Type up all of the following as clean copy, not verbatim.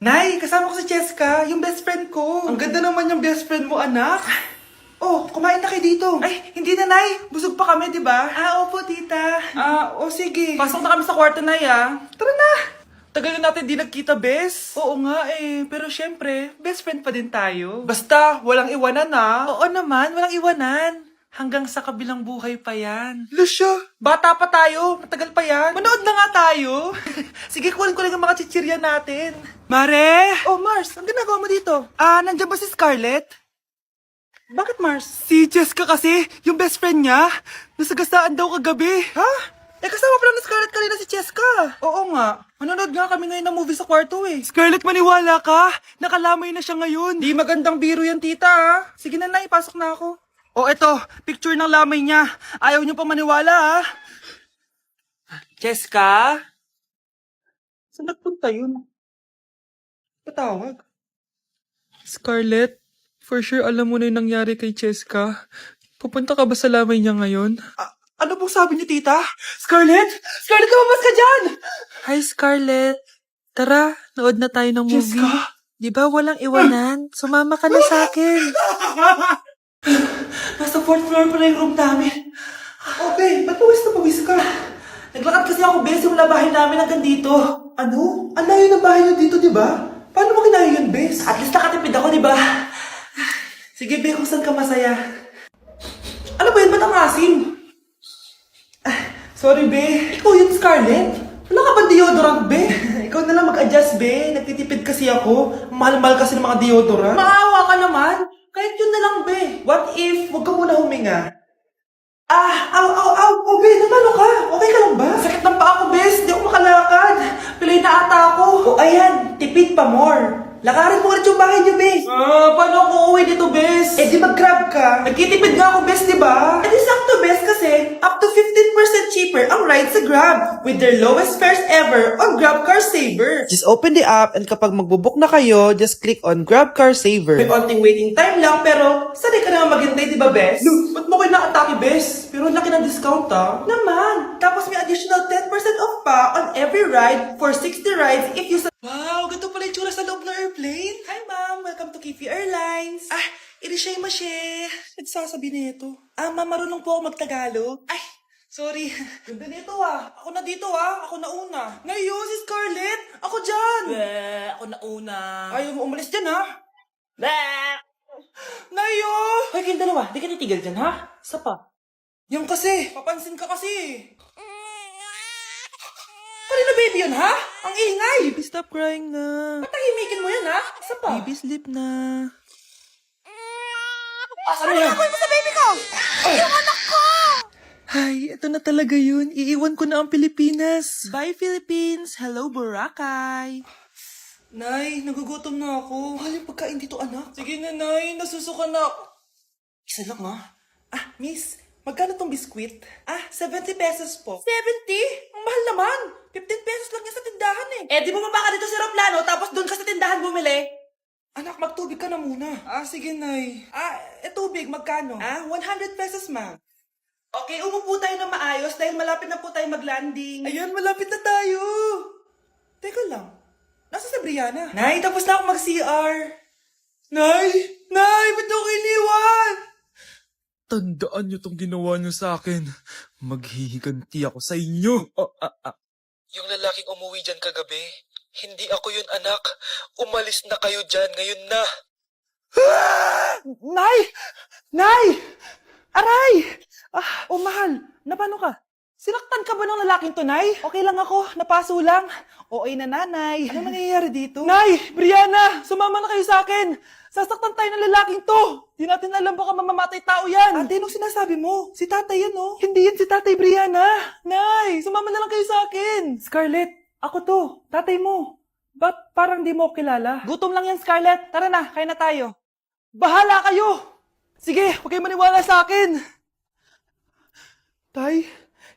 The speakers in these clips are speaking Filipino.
Nay, kasama ko si Cheska, yung best friend ko. Ang ganda naman yung best friend mo, anak. Oh, kumain na kayo dito. Ay, hindi na, Nay. Busog pa kami, di ba? Opo, tita. Sige. Pasok na kami sa kwarto, Nay, Tara na. Tagal na natin di nagkita, bes. Oo nga pero syempre, best friend pa din tayo. Basta, walang iwanan Oo naman, walang iwanan. Hanggang sa kabilang buhay pa yan. Lucia, bata pa tayo. Matagal pa yan. Manood na nga tayo. Sige, kunin ko lang ang mga chichirya natin. Mare! Oh, Mars, ang ginagawa mo dito? Nandiyan ba si Scarlett? Bakit, Mars? Si Jessica kasi, yung best friend niya, nasagasaan daw kagabi. Ha? Kasama pa lang ni Scarlett kanina si Jessica. Oo nga. Manonood nga kami ngayon ng movie sa kwarto Scarlett, maniwala ka. Nakalamay na siya ngayon. Di magandang biro yan, tita, Sige na, Nay, pasok na ako. Oh, eto, picture ng lamay niya. Ayaw niyo pa maniwala, Jessica? Saan nagpunta yun? Patawag. Scarlett, for sure alam mo na yung nangyari kay Cheska. Pupunta ka ba sa lamay niya ngayon? Ano pong sabi niyo, tita? Scarlett? Scarlett, lumabas ka dyan! Hi, Scarlett. Tara, nood na tayo ng movie. Cheska? Di ba walang iwanan? Sumama ka na sa akin. Nasa 4th floor pa na yung room namin. Okay, ba't pawis na pawis ka? Naglakad kasi ako, Bes, yung bahay namin hanggang dito. Ano? Ang layo ng bahay niyo dito, di ba? Paano mo kinaya yun, Bes? At least nakatipid ako, di ba? Sige, Be, kung saan ka masaya. Ano ba yun? Ba't ang asim? Sorry, Be. Ikaw yun, Scarlett. Wala ka ba deodorant, Be? Ikaw na lang mag-adjust, Be. Nagtitipid kasi ako. Mahal-mahal kasi ng mga deodorant. Maawa ka naman. Kahit yun na lang, Be. What if, huwag ka muna huminga? Oh, Be, namalo ka? Okay ka lang ba? Sakit ng paa ko, Bes. Di ako makalakad. Pilay na ata ako. O, ayan. Tipid pa more. Lakarin mo ulit yung bahay niyo, Bes. Paano ako uuwi dito, Bes? Di mag-grab ka. Nagtitipid nga ako, Bes, di ba? Di sakto, Bes, kasi up to 15% cheaper ang ride sa Grab with their lowest fares ever on Grab Car Saver. Just open the app and kapag magbubook na kayo, just click on Grab Car Saver. May onting waiting time lang, pero sanay ka naman maghintay, di ba, Bes? No, ba't mo kayo nakatake, Bes? Pero laki ng discount, Naman. Tapos may additional 10% off pa on every ride for 60 rides if you Wow, ganito pala yung tsura sa loob ng airplane. Hi, ma'am. Welcome to Kifi Airlines. Irishay mashe. Ano sasabihin na ito? Ma'am, marunong po ako magtagalog. Ay, sorry. Ganda nito, Ako na dito, Ako na una. Ngayon, si Scarlett. Ako dyan. Ako na una. Ayaw mo umalis dyan, Nayo! Hoy, kayong dalawa. Di ka titigil dyan, Isa pa. Yung kasi. Papansin ka kasi. Kanina baby yun, Ang ingay! Baby, stop crying na. Patahimikin mo yan, Isa pa. Baby, sleep na. Ano yan? Ano mo sa baby ko? Yung anak ko! Ay, ito na talaga yun. Iiwan ko na ang Pilipinas. Bye, Philippines. Hello, Boracay. Nay, nagugutom na ako. Mahal yung pagkain dito, anak. Sige na, Nay. Nasusuka na ako. Isa lang, Miss, magkano tong biskwit? 70 pesos po. 70? Ang mahal naman. 15 pesos lang yan sa tindahan di bumaba ka dito sa aeroplano tapos doon ka sa tindahan bumili? Anak, magtubig ka na muna. Sige, Nay. Tubig, magkano? 100 pesos, ma'am. Okay, umupo tayo na maayos dahil malapit na po tayo mag-landing. Ayun, malapit na tayo. Teka lang. Nasa si Brianna? Nay, tapos na ako mag-CR. Nay! Nay, ba't niyo ako iniwan? Tandaan niyo tong ginawa niyo sa akin. Maghihiganti ako sa inyo. Yung lalaking umuwi dyan kagabi, hindi ako yun, anak. Umalis na kayo dyan ngayon na. Nay! Nay! Aray! Mahal. Napano ka? Sinaktan ka ba ng lalaking to, Nay? Okay lang ako. Napaso lang. Okay na, Nanay. Ano nangyayari dito? Nay! Brianna! Sumama na kayo sa akin! Sasaktan tayo ng lalaking to! Di natin alam baka mamamatay tao yan! Ate, anong sinasabi mo? Si tatay yan, Hindi yan si tatay, Brianna! Nay! Sumama na lang kayo sa akin! Scarlett, ako to. Tatay mo. Ba't parang di mo kilala? Gutom lang yan, Scarlett. Tara na, kain na tayo. Bahala kayo! Sige, huwag kayo maniwala sa akin! Tay,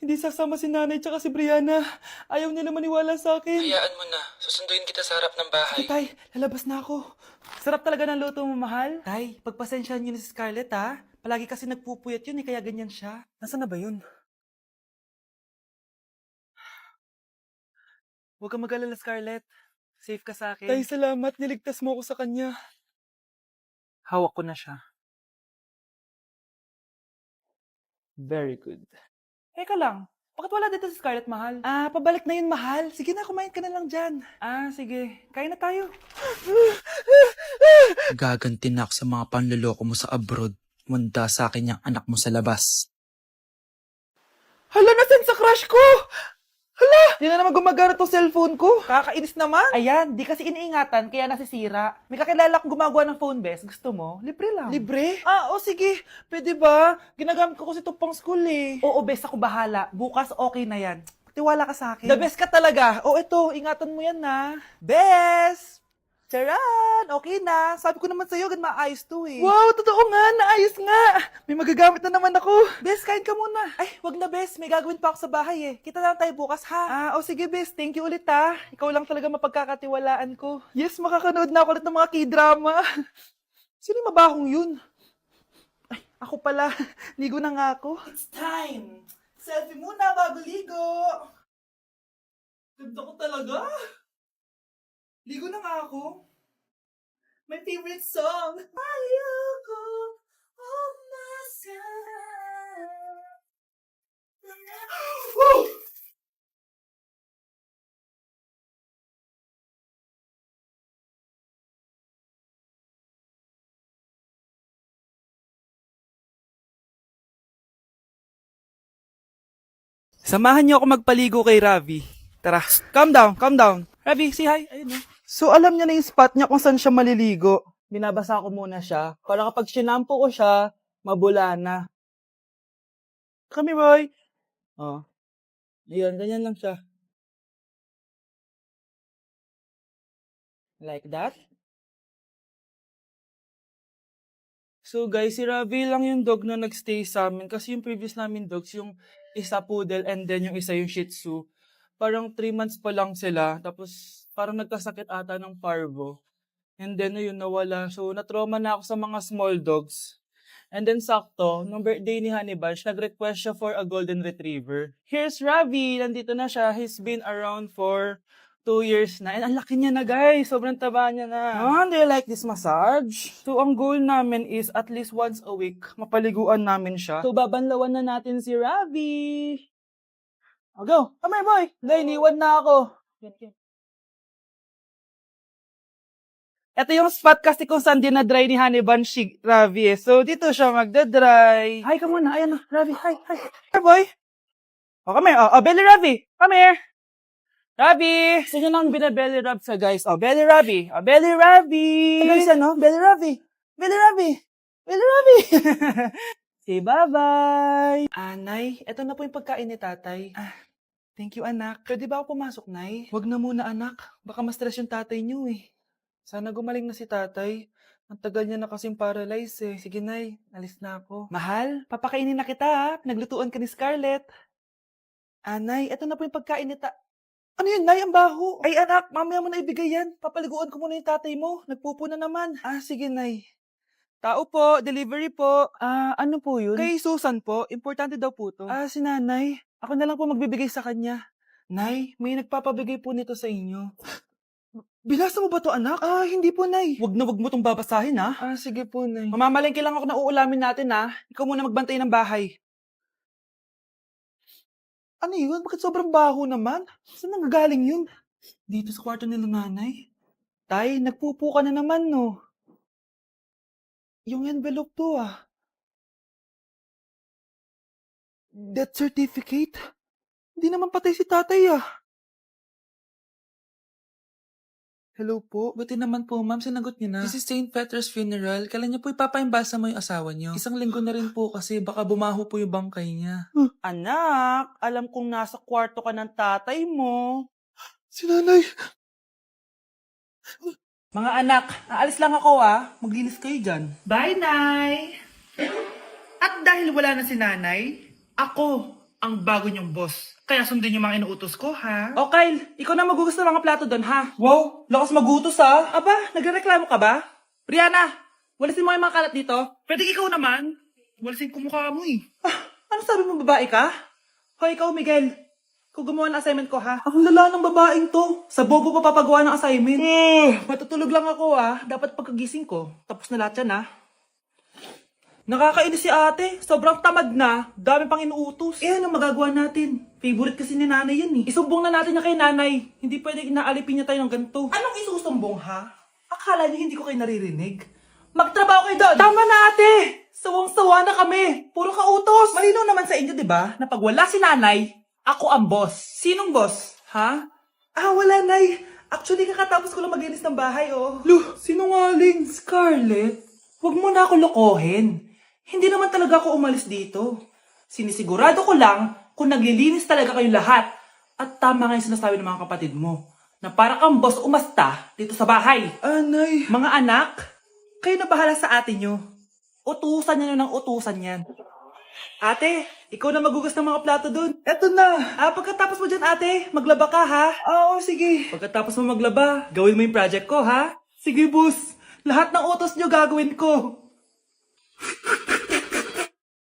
hindi sasama si nanay tsaka si Brianna. Ayaw nila maniwala sa akin. Hayaan mo na. Susunduin kita sa harap ng bahay. Sige, Tay. Lalabas na ako. Sarap talaga ng luto mo, mahal. Tay, pagpasensyahan niyo na si Scarlett, Palagi kasi nagpupuyat yun, kaya ganyan siya. Nasaan na ba yun? Huwag kang mag-alala, Scarlett. Safe ka sa akin. Tay, salamat. Niligtas mo ako sa kanya. Hawak ko na siya. Very good. Teka lang. Bakit wala dito si Scarlett, mahal? Pabalik na yun, mahal. Sige na, kumain ka na lang dyan. Sige. Kain na tayo. Gaganti na ako sa mga panloloko mo sa abroad. Manda sa akin yung anak mo sa labas. Hala, nasan sa crush ko? Hala! Di na naman gumagana tong cellphone ko. Kakainis naman. Ayan, di kasi iniingatan, kaya nasisira. May kakilala kong gumagawa ng phone best. Gusto mo? Libre lang. Libre? Sige. Pwede ba? Ginagamit ko kasi ito pang school eh. Oo, best ako bahala. Bukas okay na yan. Tiwala ka sa akin. The best ka talaga. Ito, ingatan mo yan na. Best! Charan! Okay na. Sabi ko naman sa'yo, maayos to eh. Wow, totoo nga. Naayos nga. May magagamit na naman ako. Bes, kain ka muna. Ay, wag na Bes. May gagawin pa ako sa bahay eh. Kita lang tayo bukas ha. Sige Bes. Thank you ulit ha. Ikaw lang talaga mapagkakatiwalaan ko. Yes, makakanood na ako ulit ng mga k-drama. Sino yung mabahong yun? Ay, ako pala. Ligo na nga ako. It's time. Selfie muna bago ligo. Ganda ko talaga. Ligo na nga ako. My favorite song. Ayoko of myself. Woo! Samahan niyo ako magpaligo kay Ravi. Tara, calm down, calm down. Ravi, say hi. Ayun na. So, alam niya na yung spot niya kung saan siya maliligo. Binabasa ko muna siya para kapag sinampo ko siya, mabula na. Come here, boy. Ayun, ganyan lang siya. Like that. So guys, si Ravi lang yung dog na nagstay sa amin kasi yung previous namin dogs, yung isa poodle and then yung isa yung shih tzu. Parang 3 months pa lang sila, tapos parang nagkasakit ata ng parvo. And then yun, nawala. So natrauma na ako sa mga small dogs. And then sakto, nung birthday ni Honey Bunch, nag-request siya for a golden retriever. Here's Ravi, nandito na siya. He's been around for 2 years na. And ang laki niya na guys, sobrang taba niya na. Do you like this massage? So ang goal namin is at least once a week, mapaliguan namin siya. So babanlawan na natin si Ravi. Go, come here boy. Iniwan na ako. Ito yung spot kasi kung saan dinadry ni Honey Bunch si Ravi eh. So dito siya magdadry. Hi ka muna, ayan na, Ravi, hi. Here boy. Come here, belly Ravi, come here. Ravi! Gusto nyo nang binabelly rub sa guys. Belly Ravi. Belly Ravi! Guys, belly Ravi. Belly Ravi. Belly Ravi. Say bye-bye. Nay, eto na po yung pagkain ni tatay. Thank you, anak. Pwede ba ako pumasok, Nay? Wag na muna, anak. Baka ma-stress yung tatay niyo eh. Sana gumaling na si tatay. Ang tagal niya na kasing paralyzed eh. Sige, Nay. Alis na ako. Mahal, papakainin na kita ha. Naglutuan ka ni Scarlett. Nay, eto na po yung pagkain ni Ano yun, Nay? Ang baho. Ay, anak, mamaya mo na ibigay yan. Papaliguan ko muna yung tatay mo. Nagpupo na naman. Sige, Nay. Tao po, delivery po. Ano po yun? Kay Susan po. Importante daw po to. Si Nanay. Ako na lang po magbibigay sa kanya. Nay, may nagpapabigay po nito sa inyo. Binasa mo ba to, anak? Hindi po, Nay. Wag mo tong babasahin, ha? Sige po, Nay. Mamamalengke lang ako na uulamin natin, ha? Ikaw muna magbantay ng bahay. Ano yun? Bakit sobrang baho naman? Saan nanggagaling yun? Dito sa kwarto nila nanay. Tay, nagpupo ka na naman, no? Yung envelope to, Death certificate? Hindi naman patay si tatay, Hello po. Buti naman po, ma'am. Sinagot niyo na. This is St. Peter's Funeral. Kailan niyo po ipapaimbasa mo yung asawa niyo? Isang linggo na rin po kasi baka bumaho po yung bangkay niya. Anak, alam kong nasa kwarto ka ng tatay mo. Si nanay. Mga anak, aalis lang ako Maglinis kayo dyan. Bye, Nay! At dahil wala na si nanay, ako ang bago niyong boss. Kaya sundin yung mga inuutos ko, ha? O, Kyle, ikaw na magugas ng mga plato doon, ha? Wow, lakas magutos, ha? Aba, nagrereklamo ka ba? Brianna, walisin mo yung mga kalat dito. Pwede ikaw naman. Walisin ko mukha mo, eh. Ano sabi mo, babae ka? Hoy, ikaw, Miguel. Ikaw gumawa ng assignment ko, ha? Ang lala ng babaeng to. Sa bobo pa papagawa ng assignment. Matutulog lang ako, Dapat pagkagising ko. Tapos na lahat yan, Nakakainis si ate. Sobrang tamad na. Dami pang inuutos. Ano magagawa natin? Favorite kasi ni nanay yan, Isumbong na natin niya kay nanay. Hindi pwede inaalipin niya tayo ng ganito. Anong isusumbong, ha? Akala niyo hindi ko kayo naririnig? Magtrabaho kayo doon! Tama na, ate! Sawang-sawa na kami. Puro kautos. Malinaw naman sa inyo, di ba? Na pag wala si nanay, ako ang boss. Sinong boss? Ha? Wala, nay. Actually, kakatapos ko lang maglinis ng bahay, sinungaling. Scarlett, wag mo na ako lokohin. Hindi naman talaga ako umalis dito. Sinisigurado ko lang kung naglilinis talaga kayong lahat. At tama nga yung sinasabi ng mga kapatid mo. Na para kang boss umasta dito sa bahay. Nay. Mga anak, kayo na bahala sa ate nyo. Utusan nyo ng utusan yan. Ate, ikaw na magugas ng mga plato dun. Eto na. Pagkatapos mo dyan, ate, maglaba ka, ha? Oo, sige. Pagkatapos mo maglaba, gawin mo yung project ko, ha? Sige, boss. Lahat ng utos nyo gagawin ko.